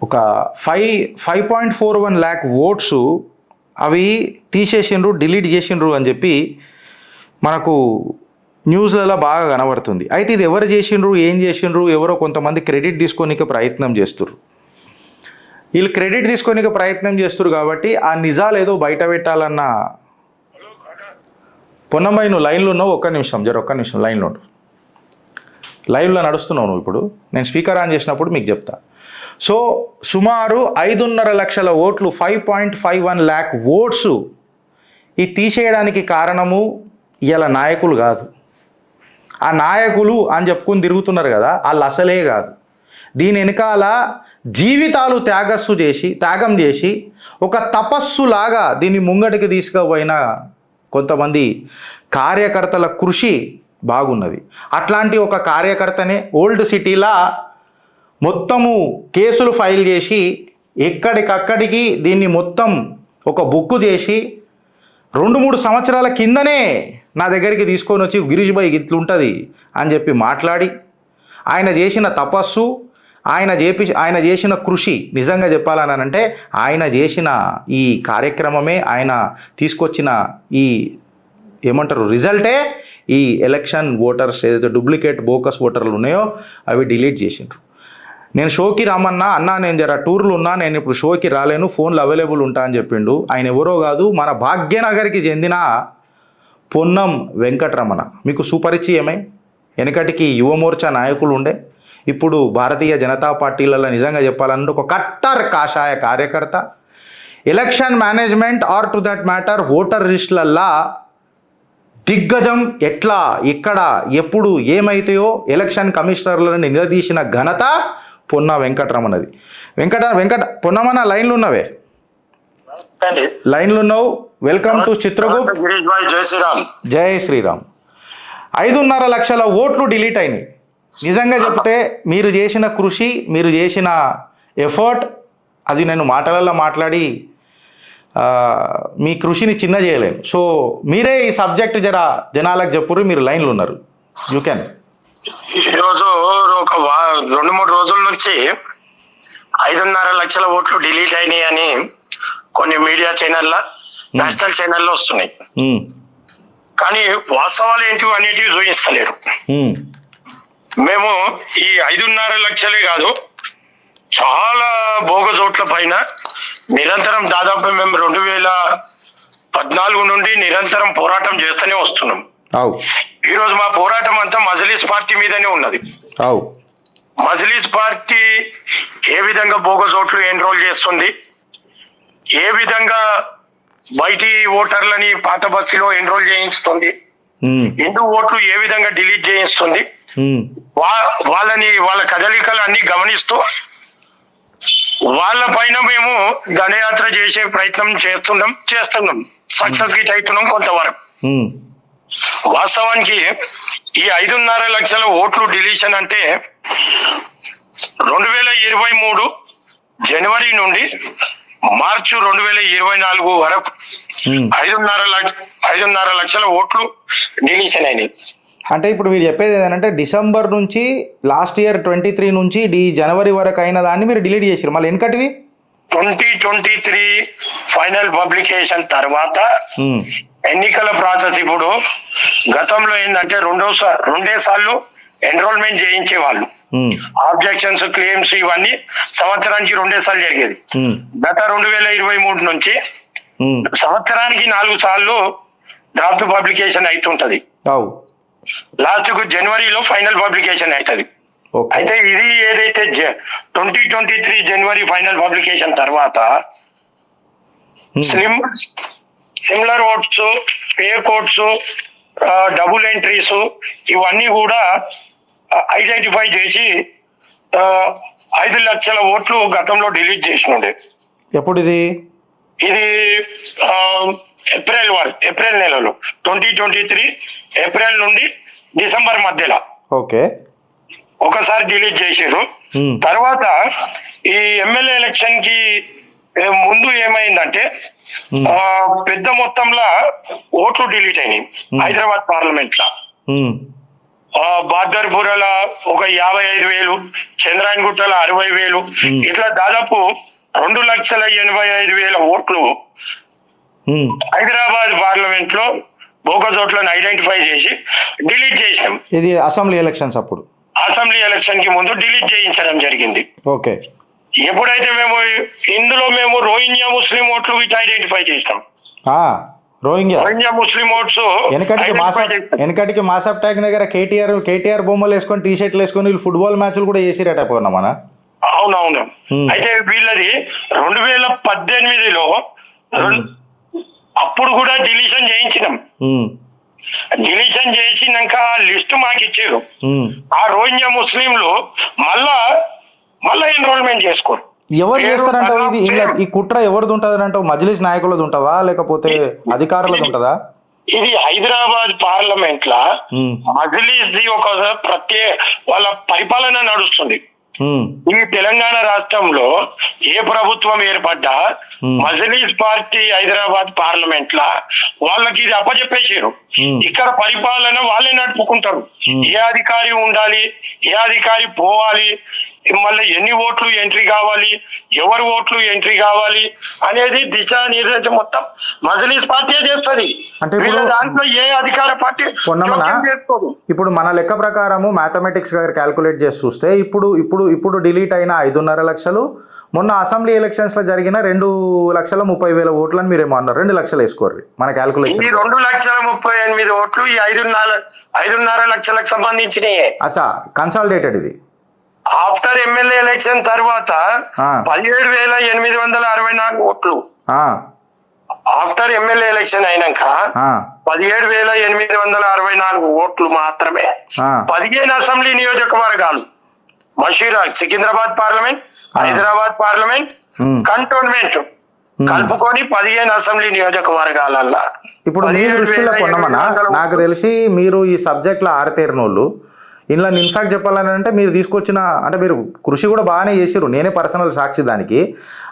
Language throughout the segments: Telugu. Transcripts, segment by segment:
ఒక 5.41 lakh ఓట్స్ అవి తీసేసిండ్రు, డిలీట్ చేసిండ్రు అని చెప్పి మనకు న్యూస్లలో బాగా కనబడుతుంది. అయితే ఇది ఎవరు చేసిండ్రు, ఏం చేసిండ్రు, ఎవరో కొంతమంది క్రెడిట్ తీసుకోనికే ప్రయత్నం చేస్తున్నారు. వీళ్ళు క్రెడిట్ తీసుకోనికే ప్రయత్నం చేస్తున్నారు కాబట్టి ఆ నిజాలు ఏదో బయట పెట్టాలన్న. పొన్నమ్మాయి నువ్వు లైన్లో ఉన్నావు, ఒక్క నిమిషం లైన్లో ఉండు. లైవ్లో నడుస్తున్నావు నువ్వు. ఇప్పుడు నేను స్పీకర్ ఆన్ చేసినప్పుడు మీకు చెప్తా. సో సుమారు 5.5 లక్షల ఓట్లు, 5.51 lakh ఓట్స్ ఈ తీసేయడానికి కారణము ఇలా నాయకులు కాదు. ఆ నాయకులు అని చెప్పుకొని తిరుగుతున్నారు కదా, వాళ్ళు అసలే కాదు. దీని వెనకాల జీవితాలు త్యాగం చేసి ఒక తపస్సులాగా దీన్ని ముంగటికి తీసుకుపోయిన కొంతమంది కార్యకర్తల కృషి బాగున్నది. అట్లాంటి ఒక కార్యకర్తనే ఓల్డ్ సిటీలా మొత్తము కేసులు ఫైల్ చేసి ఎక్కడికక్కడికి దీన్ని మొత్తం ఒక బుక్ చేసి 2-3 సంవత్సరాల కిందనే నా దగ్గరికి తీసుకొని వచ్చి గిరీష్ భాయ్ ఇట్లుంటుంది అని చెప్పి మాట్లాడి ఆయన చేసిన తపస్సు, ఆయన చేసిన కృషి, నిజంగా చెప్పాలని అంటే ఆయన చేసిన ఈ కార్యక్రమమే, ఆయన తీసుకొచ్చిన ఈ ఏమంటారు రిజల్టే ఈ ఎలక్షన్ ఓటర్స్ ఏదైతే డూప్లికేట్ బోకస్ ఓటర్లు ఉన్నాయో అవి డిలీట్ చేసిండ్రు. నేను షోకి రమ్మన్నా, అన్నా నేను జర టూర్లు ఉన్నా, నేను ఇప్పుడు షోకి రాలేను, ఫోన్లు అవైలబుల్ ఉంటా అని చెప్పిండు. ఆయన ఎవరో కాదు, మన భాగ్యనగర్కి చెందిన పొన్నం వెంకటరమణ. మీకు సుపరిచయమే. వెనకటికి యువమోర్చా నాయకులు ఉండే, ఇప్పుడు భారతీయ జనతా పార్టీలలో నిజంగా చెప్పాలంటే ఒక కట్టర్ కాషాయ కార్యకర్త. Election management or to that matter voter లిస్టులల్లా దిగ్గజం ఎట్లా, ఎక్కడ, ఎప్పుడు ఏమైతాయో ఎలక్షన్ కమిషనర్లను నిలదీసిన ఘనత పొన్న వెంకటరమణది. పొన్నమన్న లైన్లు ఉన్నవే? లైన్లు ఉన్నావు. Welcome to Chitragupt. జై శ్రీరామ్. 5.5 లక్షల ఓట్లు డిలీట్ అయినాయి. నిజంగా చెప్తే మీరు చేసిన కృషి, మీరు చేసిన ఎఫర్ట్, అది నేను మాటలలో మాట్లాడి మీ కృషిని చిన్న చేయలేను. సో మీరే ఈ సబ్జెక్ట్ జనాలకు చెప్పుర్రు, మీరు లైన్లు ఉన్నారు. You can. ఈరోజు ఒక 2-3 రోజుల నుంచి 5.5 లక్షల ఓట్లు డిలీట్ అయినాయి అని కొన్ని మీడియా ఛానళ్ళ, నేషనల్ ఛానల్లో వస్తున్నాయి. కానీ వాస్తవాలు ఏంటి అనేటివి చూపిస్తలేరు. మేము ఈ 5.5 లక్షలే కాదు, చాలా బోగస్ ఓట్ల పైన నిరంతరం దాదాపు మేము 2014 నుండి నిరంతరం పోరాటం చేస్తూనే వస్తున్నాం. ఈరోజు మా పోరాటం అంతా మజ్లిస్ పార్టీ మీదనే ఉన్నది. మజ్లిస్ పార్టీ ఏ విధంగా బోగస్ ఓట్లు ఎన్రోల్ చేస్తుంది, ఏ విధంగా బయటి ఓటర్లని పాత బస్సులో ఎన్రోల్ చేయిస్తుంది, హిందూ ఓట్లు ఏ విధంగా డిలీట్ చేయిస్తుంది, వాళ్ళ కదలికలు అన్ని గమనిస్తూ వాళ్ళ పైన మేము దండయాత్ర చేసే ప్రయత్నం చేస్తున్నాం. సక్సెస్ గిట్ అవుతున్నాం కొంతవరకు. వాస్తవానికి ఈ 5.5 లక్షల ఓట్లు డిలీషన్ అంటే 2023 జనవరి నుండి మార్చి 2024 వరకు 5.5 లక్షల ఓట్లు డిలీషన్ అయినాయి. అంటే ఇప్పుడు మీరు చెప్పేది ఏంటంటే డిసెంబర్ నుంచి లాస్ట్ ఇయర్ 23 నుంచి జనవరి వరకు అయిన దాన్ని మీరు డిలీట్ చేసారు. మళ్ళీ వెనకటివి 2023 ఫైనల్ పబ్లికేషన్ తర్వాత ఎన్నికల ప్రాసెస్. ఇప్పుడు గతంలో ఏంటంటే రెండే సార్లు ఎన్రోల్మెంట్ చేయించే వాళ్ళు. ఆబ్జెక్షన్స్, క్లెయిమ్స్ ఇవన్నీ సంవత్సరానికి 2 సార్లు జరిగేది. గత 2023 నుంచి సంవత్సరానికి 4 సార్లు డ్రాఫ్ట్ పబ్లికేషన్ అవుతుంటది. లాస్ట్ కు జనవరిలో ఫైనల్ పబ్లికేషన్ అవుతుంది. అయితే ఇది ఏదైతే 2023 జనవరి ఫైనల్ పబ్లికేషన్ తర్వాత similar votes, fake votes, double entries ఇవన్నీ కూడా ఐడెంటిఫై చేసి 5 లక్షల ఓట్లు గతంలో డిలీట్ చేసినుండే. ఎప్పుడు ఇది ఏప్రిల్ నెలలో 2023 ఏప్రిల్ నుండి డిసెంబర్ మధ్యలో ఒకసారి డిలీట్ చేసారు. తర్వాత ఈ ఎమ్మెల్యే ఎలక్షన్ కి ముందు ఏమైందంటే పెద్ద మొత్తంలో ఓట్లు డిలీట్ అయినాయి హైదరాబాద్ పార్లమెంట్ లో. బాదర్పురల ఒక 55,000, చంద్రాయణగుట్టల 60,000, ఇట్లా దాదాపు 2,85,000 ఓట్లు హైదరాబాద్ పార్లమెంట్ లో బోగస్ ఓట్లను ఐడెంటిఫై చేసి డిలీట్ చేసినాం. ఇది అసెంబ్లీ ఎలక్షన్స్ అప్పుడు, అసెంబ్లీ ఎలక్షన్ కి ముందు డిలీట్ చేయించడం జరిగింది. ఓకే. ఎప్పుడైతే ఇందులో మేము రోహింగ్యా ముస్లిం ఓట్లు ఇట్లా ఐడెంటిఫై చేసినాం. రోహింగ్యా ముస్లిం ఓట్స్ వెనకటికి మాసప్ ట్యాగ్ దగ్గర కేటీఆర్ బొమ్మలు వేసుకొని టీ షర్ట్లు వేసుకొని వీళ్ళు ఫుట్బాల్ మ్యాచ్లు కూడా చేసిరట పోయినా. అవునవును. అయితే వీళ్ళది 2018లో అప్పుడు కూడా డిలీషన్ చేయించినాం. డిలీషన్ చేసినాక లిస్టు మాకు ఇచ్చారు. ఆ రోహింగ్యా ముస్లింలు మళ్ళా ఎన్రోల్మెంట్ చేసుకోరు. ఎవరు చేస్తారంటావు ఇది? ఈ కుట్ర ఎవరిది ఉంటది అంటావు? మజ్లిస్ నాయకులది ఉంటవా లేకపోతే అధికారులది ఉంటదా? ఇది Hyderabad parliament law Majlis the ఒక వాళ్ళ పరిపాలన నడుస్తుంది. ఈ తెలంగాణ రాష్ట్రంలో ఏ ప్రభుత్వం ఏర్పడ్డా మజ్లిస్ పార్టీ హైదరాబాద్ పార్లమెంట్ లా వాళ్ళకి ఇది అప్పచెప్పేసారు. ఇక్కడ పరిపాలన వాళ్ళే నడుపుకుంటారు. ఏ అధికారి ఉండాలి, ఏ అధికారి పోవాలి, మళ్ళీ ఎన్ని ఓట్లు ఎంట్రీ కావాలి, ఎవరు ఓట్లు ఎంట్రీ కావాలి అనేది దిశానిర్దేశం మొత్తం మజ్లిస్ పార్టీ చేస్తుంది. అంటే దాంట్లో ఏ అధికార పార్టీ చేసుకోదు. ఇప్పుడు మన లెక్క ప్రకారము మ్యాథమెటిక్స్ క్యాల్కులేట్ చేసి చూస్తే ఇప్పుడు డిలీట్ అయిన 5.5 లక్షలు మొన్న అసెంబ్లీ ఎలక్షన్స్ లో జరిగిన 2,30,000 ఓట్లని మీరేమో అన్నారు. 2 లక్షలు వేసుకోర్రి మన క్యాల్కులేషన్. 2,38,000 ఓట్లు ఈ 5.5 లక్షలకు సంబంధించినయే. అచ్చా, కన్సాలిడేటెడ్ ఇది. ఆఫ్టర్ ఎమ్మెల్యే ఎలక్షన్ తర్వాత 17,864 ఓట్లు. ఆఫ్టర్ ఎమ్మెల్యే ఎలక్షన్ అయినాక 17,864 ఓట్లు మాత్రమే 15 అసెంబ్లీ నియోజకవర్గాలు మషీరాజ్, Secunderabad parliament, Hyderabad parliament, cantonment కలుపుకొని 15 అసెంబ్లీ నియోజకవర్గాలల్లా. ఇప్పుడు మీ దృష్టిలో పొన్నమన్నా నాకు తెలిసి మీరు ఈ సబ్జెక్ట్ లో ఆరితేరినోళ్ళు. ఇంట్లో ఇన్ఫాక్ట్ చెప్పాలని అంటే మీరు తీసుకొచ్చిన అంటే మీరు కృషి కూడా బాగానే చేసారు, నేనే పర్సనల్ సాక్షి దానికి.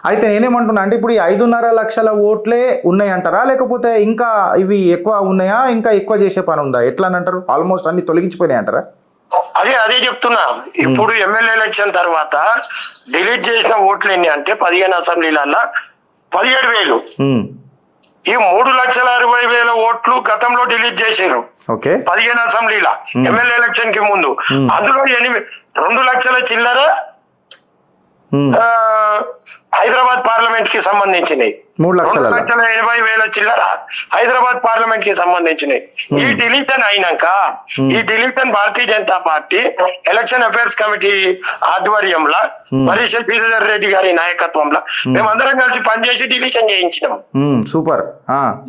అయితే నేనేమంటున్నా అంటే ఇప్పుడు ఈ 5.5 లక్షల ఓట్లే ఉన్నాయి అంటారా లేకపోతే ఇంకా ఇవి ఎక్కువ ఉన్నాయా, ఇంకా ఎక్కువ చేసే పని ఉందా, ఎట్లా అని అంటారు? ఆల్మోస్ట్ అన్ని తొలగించిపోయినాయి అంటారా? అదే చెప్తున్నా. ఇప్పుడు ఎమ్మెల్యే ఎలక్షన్ తర్వాత డిలీట్ చేసిన ఓట్లు ఎన్ని అంటే 15 అసెంబ్లీలల్లా 17,000. ఈ 3,60,000 ఓట్లు గతంలో డిలీట్ చేశారు 15 అసెంబ్లీల ఎమ్మెల్యే ఎలక్షన్ కి ముందు. అందులో 2 లక్షల చిల్లర హైదరాబాద్ పార్లమెంట్ కి సంబంధించినవి, 3,80,000 చిల్లర హైదరాబాద్ పార్లమెంట్ కి సంబంధించినవి. ఈ డిలీషన్ అయినాక ఈ deletion Bharatiya Janata party election affairs committee ఆధ్వర్యంలో పరిషత్ శ్రీధర్ రెడ్డి గారి నాయకత్వంలో మేమందరం కలిసి పనిచేసి డిలీషన్ చేయించినాం. సూపర్.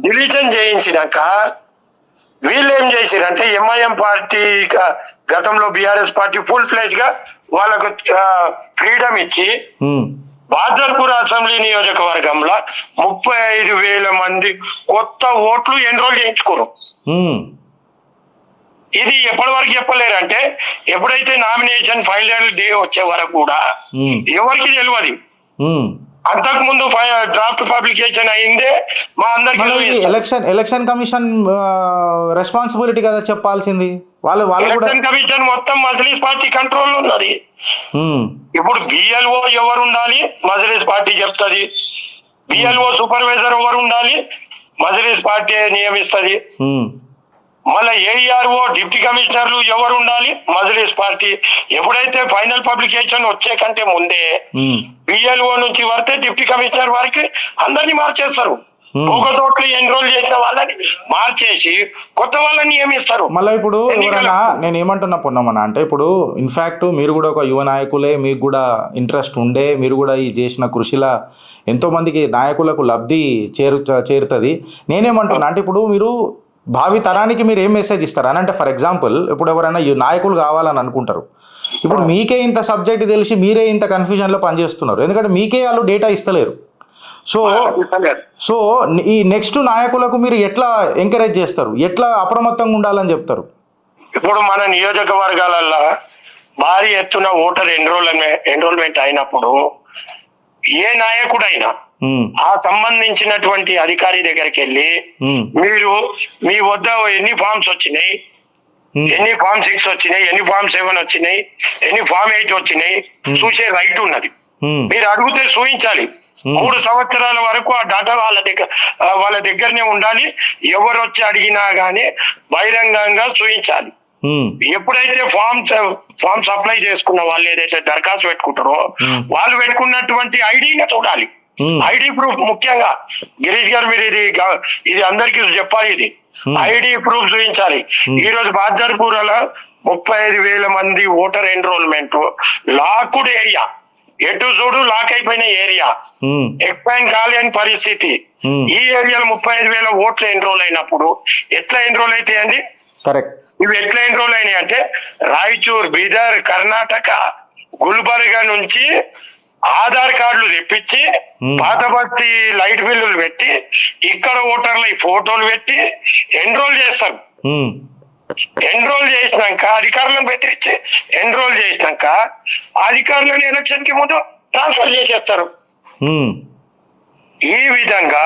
డిలీషన్ చేయించినాక వీళ్ళు ఏం చేశారంటే ఎంఐఎం పార్టీ గతంలో బీఆర్ఎస్ పార్టీ ఫుల్ ఫ్లెజ్ గా వాళ్ళకు ఫ్రీడమ్ ఇచ్చి బాదర్పూర్ అసెంబ్లీ నియోజకవర్గంలో 35,000 మంది కొత్త ఓట్లు ఎన్రోల్ చేయించుకోరు. ఇది ఎప్పటి వరకు చెప్పలేరంటే ఎప్పుడైతే నామినేషన్ ఫైనల్ డే వచ్చే వరకు కూడా ఎవరికి తెలియదు. అంతకు ముందు డ్రాఫ్ట్ పబ్లికేషన్ అయిందే మా అందరికి. ఎలక్షన్ కమిషన్ రెస్పాన్సిబిలిటీ కదా చెప్పాల్సింది. ఎలక్షన్ కమిషన్ మొత్తం మజ్లిస్ పార్టీ కంట్రోల్ ఉన్నది. ఇప్పుడు బిఎల్ఓ ఎవరు ఉండాలి మజ్లిస్ పార్టీ చెప్తుంది, బిఎల్ఓ సూపర్వైజర్ ఎవరు ఉండాలి మజ్లిస్ పార్టీ నియమిస్తుంది, మళ్ళీ ఏఈఆర్ఓ డిప్యూటీ కమిషనర్లు ఎవరు ఉండాలి మజ్లిస్ పార్టీ. ఎప్పుడైతే ఫైనల్ పబ్లికేషన్ వచ్చే కంటే ముందే బిఎల్ఓ నుంచి వస్తే డిప్యూటీ కమిషనర్ వారికి అందరినీ మార్చేస్తారు. ఒక చోట్ల ఎన్రోల్ చేసిన వాళ్ళని మార్చేసి కొత్త వాళ్ళని నియమిస్తారు. మళ్ళీ ఇప్పుడు ఎవరైనా నేను ఏమంటున్నా పొన్నమన్నా అంటే ఇప్పుడు ఇన్ఫాక్ట్ మీరు కూడా ఒక యువ నాయకులే, మీకు కూడా ఇంట్రెస్ట్ ఉండే, మీరు కూడా ఈ చేసిన కృషిలా ఎంతో మందికి నాయకులకు లబ్ధి చేరుతుంది. నేనేమంటున్నా అంటే ఇప్పుడు మీరు భావి తరానికి మీరు ఏం మెసేజ్ ఇస్తారు అని అంటే ఫర్ ఎగ్జాంపుల్ ఇప్పుడు ఎవరైనా నాయకులు కావాలని అనుకుంటారు, ఇప్పుడు మీకే ఇంత సబ్జెక్ట్ తెలిసి మీరే ఇంత కన్ఫ్యూజన్లో పనిచేస్తున్నారు, ఎందుకంటే మీకే వాళ్ళు డేటా ఇస్తలేరు. సో ఈ నెక్స్ట్ నాయకులకు మీరు ఎట్లా ఎంకరేజ్ చేస్తారు, ఎట్లా అప్రమత్తంగా ఉండాలని చెప్తారు? ఇప్పుడు మన నియోజకవర్గాలలో భారీ ఎత్తున ఓటర్ ఎన్రోల్మెంట్ అయినప్పుడు ఏ నాయకుడైనా ఆ సంబంధించినటువంటి అధికారి దగ్గరికి వెళ్ళి మీరు మీ వద్ద ఎన్ని ఫామ్స్ వచ్చినాయి, ఎన్ని ఫామ్ 6 వచ్చినాయి, ఎన్ని ఫామ్ 7 వచ్చినాయి, ఎన్ని ఫామ్ 8 వచ్చినాయి చూసే రైట్ ఉన్నది. మీరు అడిగితే చూపించాలి. 3 సంవత్సరాల వరకు ఆ డాటా వాళ్ళ దగ్గరనే ఉండాలి. ఎవరు వచ్చి అడిగినా గానీ బహిరంగంగా చూపించాలి. ఎప్పుడైతే ఫామ్ సప్లై చేసుకున్న వాళ్ళు ఏదైతే దరఖాస్తు పెట్టుకుంటారో వాళ్ళు పెట్టుకున్నటువంటి ఐడిని చూడాలి. ఐడి ప్రూఫ్ ముఖ్యంగా గిరీష్ గారు మీరు ఇది అందరికీ చెప్పాలి. ఇది ఐడి ప్రూఫ్ చూపించాలి. ఈ రోజు బాదర్పూర్లో 35,000 మంది ఓటర్ ఎన్రోల్మెంట్ లాక్డ్ ఏరియా, ఎటు చూడు లాక్ అయిపోయిన ఏరియా, ఎక్స్పాండ్ కాలేని పరిస్థితి. ఈ ఏరియాలో 35,000 ఓట్లు ఎన్రోల్ అయినప్పుడు ఎట్లా ఎన్రోల్ అవుతాయండి? కరెక్ట్. ఇవి ఎట్లా ఎన్రోల్ అయినాయి అంటే రాయచూర్, బీదర్, కర్ణాటక, గుల్బర్గా నుంచి ఆధార్ కార్డులు తెప్పించి పాత బస్తీ లైట్ బిల్లులు పెట్టి ఇక్కడ ఓటర్ల ఫోటోలు పెట్టి ఎన్రోల్ చేస్తారు. ఎన్రోల్ చేసినాక అధికారులను బెదిరించి ఎన్రోల్ చేసినాక అధికారులను ఎలక్షన్ కి ముందు ట్రాన్స్ఫర్ చేసేస్తారు. ఈ విధంగా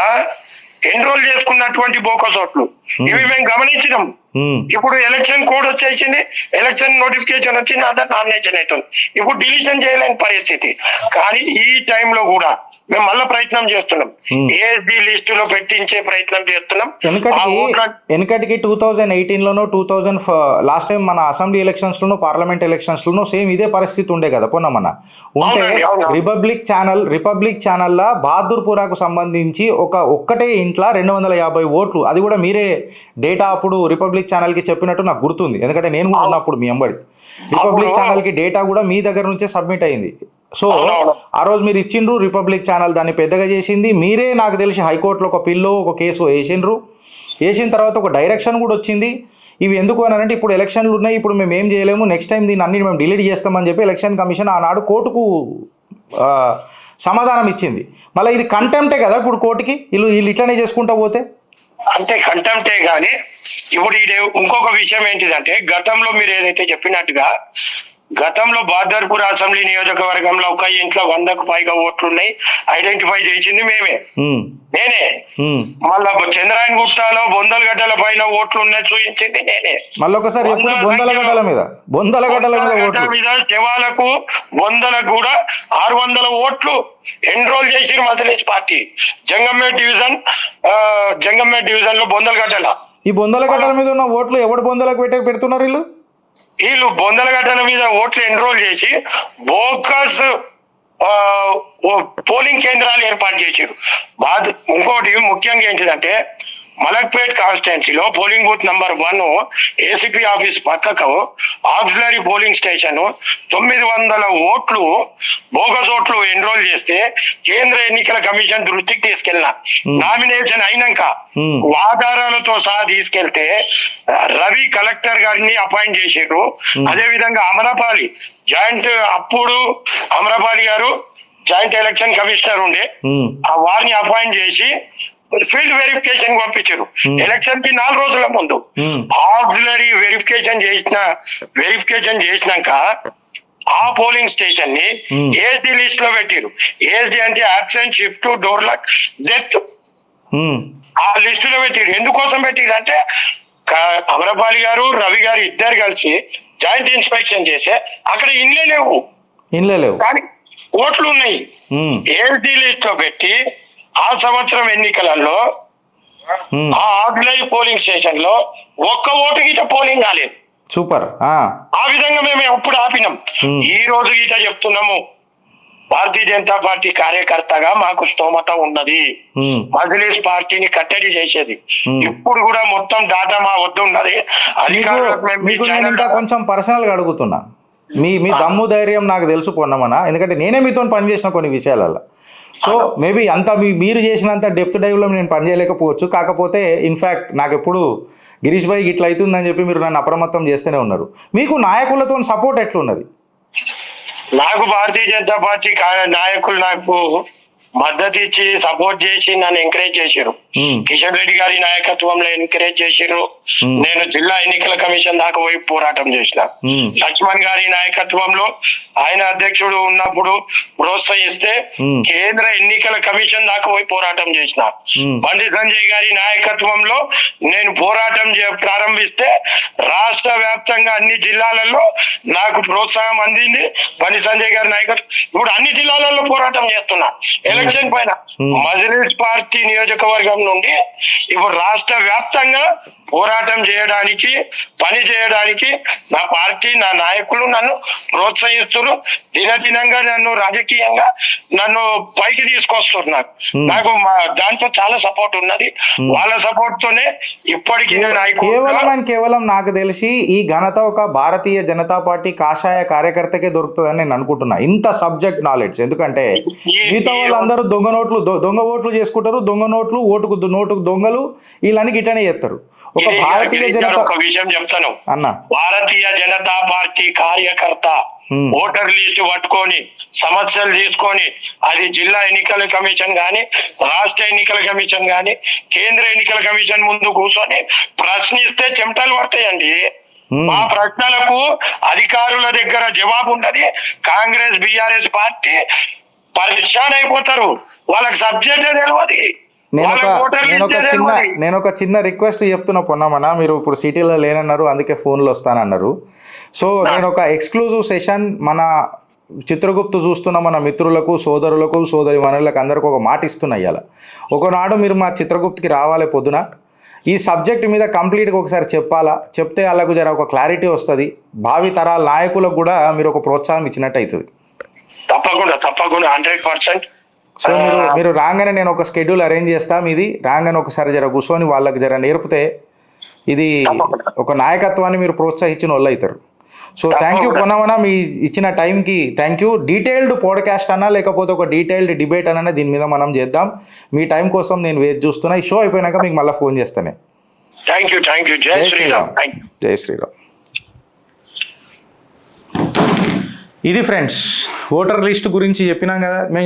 ఎన్రోల్ చేసుకున్నటువంటి బోకస్ ఓట్లు ఇవి మేము గమనించినాం. ఇప్పుడు ఎలక్షన్ కోడ్ వచ్చేసింది, ఎలక్షన్ నోటిఫికేషన్ వచ్చింది, అదర్ నామినేషన్ అవుతుంది. ఇప్పుడు డిలీషన్ చేయలేని పరిస్థితి. కానీ ఈ టైంలో కూడా మేము మళ్ళీ ప్రయత్నం చేస్తున్నాం, ఏఎస్డి లిస్టులో పెట్టించే ప్రయత్నం చేస్తున్నాం. వెనకటికి 2018లోనో 2000 లాస్ట్ టైం మన అసెంబ్లీ ఎలక్షన్స్ లోనో పార్లమెంట్ ఎలక్షన్స్ లోనో సేమ్ ఇదే పరిస్థితి ఉండే కదా పొన్నమన్న. ఉంటే రిపబ్లిక్ ఛానల్ బహదూర్పురాకు సంబంధించి ఒక్కటే ఇంట్లో 250 ఓట్లు, అది కూడా మీరే డేటా అప్పుడు రిపబ్లిక్ ఛానల్ కి చెప్పినట్టు నాకు గుర్తుంది. ఎందుకంటే నేను కూడా ఉన్నప్పుడు మీ అంబడి రిపబ్లిక్ ఛానల్ కి డేటా కూడా మీ దగ్గర నుంచే సబ్మిట్ అయింది. సో ఆ రోజు మీరు ఇచ్చిండ్రు, రిపబ్లిక్ ఛానల్ దాన్ని పెద్దగా చేసింది. మీరే నాకు తెలిసి హైకోర్టులో ఒక పిల్లో ఒక కేసు వేసిన తర్వాత ఒక డైరెక్షన్ కూడా వచ్చింది. ఇవి ఎందుకు అని అంటే ఇప్పుడు ఎలక్షన్లు ఉన్నాయి, ఇప్పుడు మేము ఏం చేయలేము, నెక్స్ట్ టైం దీన్ని అన్ని మేము డిలీట్ చేస్తామని చెప్పి ఎలక్షన్ కమిషన్ ఆనాడు కోర్టుకు సమాధానం ఇచ్చింది. మళ్ళీ ఇది కంటెంప్టే కదా ఇప్పుడు కోర్టుకి, వీళ్ళు ఇట్లనే చేసుకుంటా పోతే అంటే కంటెంప్టే. కానీ ఇప్పుడు ఇంకొక విషయం ఏంటిదంటే గతంలో మీరు ఏదైతే చెప్పినట్టుగా గతంలో బాదర్పూర్ అసెంబ్లీ నియోజకవర్గంలో ఒక ఇంట్లో 100కు పైగా ఓట్లున్నాయి, ఐడెంటిఫై చేసింది నేనే. మళ్ళా చంద్రాయన్ గుట్టలో బొందలగడ్డల పైన ఓట్లు ఉన్నాయి చూపించింది నేనే. మళ్ళీ ఒకసారి బొందలగడ్డల మీద శివాలకు బొందలకు కూడా 600 ఓట్లు ఎన్రోల్ చేసిరు మజ్లిస్ పార్టీ జంగంపేట్ డివిజన్ లో బొందలగడ్డల. ఈ బొందలగడ్డల మీద ఉన్న ఓట్లు ఎవడు బొందలకు పెడుతున్నారు? వీళ్ళు బొందలగడ్డల మీద ఓట్లు ఎన్రోల్ చేసి బోకస్ పోలింగ్ కేంద్రాలు ఏర్పాటు చేశారు. ఇంకోటి ముఖ్యంగా ఏంటిదంటే మలక్పేట్ కాన్స్టిట్యున్సీలో polling booth number 1 ACP office పక్కకు ఆక్సిలరీ పోలింగ్ స్టేషన్ 900 ఓట్లు బోగస్ ఓట్లు ఎన్రోల్ చేస్తే కేంద్ర ఎన్నికల కమిషన్ దృష్టికి తీసుకెళ్ళిన నామినేషన్ అయినాక ఆధారాలతో సహా తీసుకెళ్తే రవి కలెక్టర్ గారిని అపాయింట్ చేశారు. అదే విధంగా అమరపాలి అప్పుడు అమరపాలి గారు జాయింట్ ఎలక్షన్ కమిషనర్ ఉండే, వారిని అపాయింట్ చేసి ఫీల్డ్ వెరిఫికేషన్ పంపించారు. ఎలక్షన్ కి 4 రోజుల ముందు ఆక్సిలరీ వెరిఫికేషన్ చేసినాక ఆ పోలింగ్ స్టేషన్ ని ఏఎస్డి లిస్ట్ లో పెట్టారు. ఏఎస్డి అంటే absent, shift, door lock, death. ఆ లిస్ట్ లో పెట్టారు. ఎందుకోసం పెట్టారు అంటే అమరపాలి గారు రవి గారు ఇద్దరు కలిసి జాయింట్ ఇన్స్పెక్షన్ చేస్తే అక్కడ ఇండ్లే లేవు కానీ ఓట్లు ఉన్నాయి. ఏఎస్డి లిస్ట్ లో పెట్టి ఆ సంవత్సరం ఎన్నికలలో ఆ ఆక్సిలరీ పోలింగ్ స్టేషన్ లో ఒక్క ఓటు గీట పోలింగ్ కాలేదు. సూపర్. ఆ విధంగా మేము ఎప్పుడు ఆపినాం. ఈ రోజు గీట చెప్తున్నాము, భారతీయ జనతా పార్టీ కార్యకర్తగా మాకు స్తోమత ఉన్నది మజ్లిస్ పార్టీని కట్టడి చేసేది. ఇప్పుడు కూడా మొత్తం డాటా మా వద్ద ఉన్నది. అధికారులు కొంచెం పర్సనల్ గా అడుగుతున్నా, మీ దమ్ము ధైర్యం నాకు తెలుసు పొన్నమన్నా, ఎందుకంటే నేనే మీతో పనిచేసిన కొన్ని విషయాలలో. సో మేబీ అంత మీరు చేసినంత డెప్త్ డైవ్లో నేను పనిచేయలేకపోవచ్చు. కాకపోతే ఇన్ఫ్యాక్ట్ నాకు ఎప్పుడు గిరీష్ భాయ్ ఇట్లా అవుతుందని చెప్పి మీరు నన్ను అప్రమత్తం చేస్తూనే ఉన్నారు. మీకు నాయకులతో సపోర్ట్ ఎట్లున్నది? నాకు భారతీయ జనతా పార్టీ నాయకులు నాకు మద్దతు ఇచ్చి సపోర్ట్ చేసి నన్ను ఎంకరేజ్ చేశారు. కిషన్ రెడ్డి గారి నాయకత్వంలో ఎంకరేజ్ చేశారు. నేను జిల్లా ఎన్నికల కమిషన్ దాకా పోయి పోరాటం చేసిన. లక్ష్మణ్ గారి నాయకత్వంలో ఆయన అధ్యక్షుడు ఉన్నప్పుడు ప్రోత్సహిస్తే కేంద్ర ఎన్నికల కమిషన్ దాకా పోయి పోరాటం చేసిన. బండి సంజయ్ గారి నాయకత్వంలో నేను పోరాటం ప్రారంభిస్తే రాష్ట్ర వ్యాప్తంగా అన్ని జిల్లాలలో నాకు ప్రోత్సాహం అందింది బండి సంజయ్ గారి నాయకత్వం. ఇప్పుడు అన్ని జిల్లాలలో పోరాటం చేస్తున్నా ఎలక్షన్ పైన. మజ్లిస్ పార్టీ నియోజకవర్గం నుండి ఇప్పుడు రాష్ట్ర వ్యాప్తంగా పోరాటం చేయడానికి, పని చేయడానికి నా పార్టీ, నా నాయకులు నన్ను ప్రోత్సహిస్తున్నారు. దినదినంగా నన్ను రాజకీయంగా నన్ను పైకి తీసుకొస్తున్నారు. నాకు దాంట్లో చాలా సపోర్ట్ ఉన్నది. వాళ్ళ సపోర్ట్ తోనే ఇప్పటికీ కేవలం నాకు తెలిసి ఈ ఘనత ఒక భారతీయ జనతా పార్టీ కాషాయ కార్యకర్తకే దొరుకుతుందని నేను అనుకుంటున్నా. ఇంత సబ్జెక్ట్ నాలెడ్జ్. ఎందుకంటే మిగతా వాళ్ళందరూ దొంగ ఓట్లు చేసుకుంటారు, దొంగ నోట్లు, ఓటుకు దొంగలు, వీళ్ళని గిట్టనే చేస్తారు. ఒక భారతీయ జనతా, ఒక విషయం చెప్తాను అన్న, భారతీయ జనతా పార్టీ కార్యకర్త ఓటర్ లిస్ట్ పట్టుకొని సమస్యలు తీసుకొని అది జిల్లా ఎన్నికల కమిషన్ గాని, రాష్ట్ర ఎన్నికల కమిషన్ గాని, కేంద్ర ఎన్నికల కమిషన్ ముందు కూర్చొని ప్రశ్నిస్తే చెమటలు పడతాయండి. మా ప్రశ్నలకు అధికారుల దగ్గర జవాబు ఉండదు. కాంగ్రెస్ బీఆర్ఎస్ పార్టీ పరిశాన్ అయిపోతారు. వాళ్ళకి సబ్జెక్టే తెలియదు. నేను ఒక చిన్న రిక్వెస్ట్ చెప్తున్నా పొన్నమన్న. మీరు ఇప్పుడు సిటీలో లేనన్నారు, అందుకే ఫోన్లో వస్తానన్నారు. సో నేను ఒక ఎక్స్క్లూజివ్ సెషన్ మన చిత్రగుప్తు చూస్తున్న మన మిత్రులకు, సోదరులకు, సోదరి మనులకు అందరికి ఒక మాట ఇస్తున్నా. ఇవాళ ఒకనాడు మీరు మా చిత్రగుప్తుకి రావాలి పొద్దున. ఈ సబ్జెక్ట్ మీద కంప్లీట్గా ఒకసారి చెప్పాలా, చెప్తే వాళ్ళకు జర ఒక క్లారిటీ వస్తుంది. భావి తరాల నాయకులకు కూడా మీరు ఒక ప్రోత్సాహం ఇచ్చినట్టు అవుతుంది. తప్పకుండా 100%. సో మీరు రాగానే నేను ఒక షెడ్యూల్ అరేంజ్ చేస్తా. మీది రాగానే ఒకసారి జర కూర్చొని వాళ్ళకి జర నేర్పితే ఇది ఒక నాయకత్వాన్ని మీరు ప్రోత్సహించిన వాళ్ళు అవుతారు. సో థ్యాంక్ యూ పొన్నమన్న, మీ ఇచ్చిన టైంకి థ్యాంక్ యూ. డీటెయిల్డ్ పాడ్కాస్ట్ అన్నా లేకపోతే ఒక డీటెయిల్డ్ డిబేట్ అన్నా దీని మీద మనం చేద్దాం. మీ టైం కోసం నేను వేచి చూస్తున్నా. ఈ షో అయిపోయినాక మీకు మళ్ళీ ఫోన్ చేస్తానే. Thank you. జై శ్రీరామ్. జై శ్రీరామ్. ఇది ఫ్రెండ్స్, ఓటర్ లిస్ట్ గురించి చెప్పినాం కదా. మేము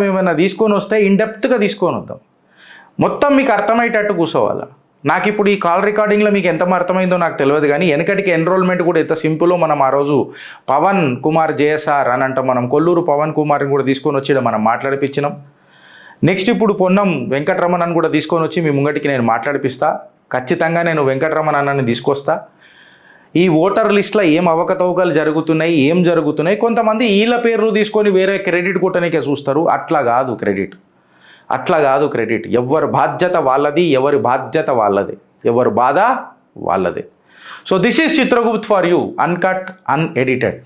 ఏమన్నా తీసుకొని వస్తే ఇన్డెప్త్గా తీసుకొని వద్దాం. మొత్తం మీకు అర్థమయ్యేటట్టు కూర్చోవాలా. నాకు ఇప్పుడు ఈ కాల్ రికార్డింగ్లో మీకు ఎంత అర్థమైందో నాకు తెలియదు, కానీ వెనకటికి ఎన్రోల్మెంట్ కూడా ఎంత సింపుల్లో మనం ఆ రోజు పవన్ కుమార్ జేఎస్ఆర్ అని అంటాం. మనం కొల్లూరు పవన్ కుమార్ని కూడా తీసుకొని వచ్చి మనం మాట్లాడిపించినాం. నెక్స్ట్ ఇప్పుడు పొన్నం వెంకటరమణ కూడా తీసుకొని వచ్చి మీ ముంగటికి నేను మాట్లాడిపిస్తా. ఖచ్చితంగా నేను వెంకటరమణ అన్నని తీసుకొస్తా. ఈ ఓటర్ లిస్ట్లో ఏం అవకతవకలు జరుగుతున్నాయి, ఏం జరుగుతున్నాయి, కొంతమంది వీళ్ళ పేర్లు తీసుకొని వేరే క్రెడిట్ కొట్టనికే చూస్తారు. అట్లా కాదు క్రెడిట్. ఎవరి బాధ్యత వాళ్ళది, ఎవరి బాధ్యత వాళ్ళది, ఎవరి బాధ వాళ్ళదే. So this is Chitragupt for you, uncut, unedited.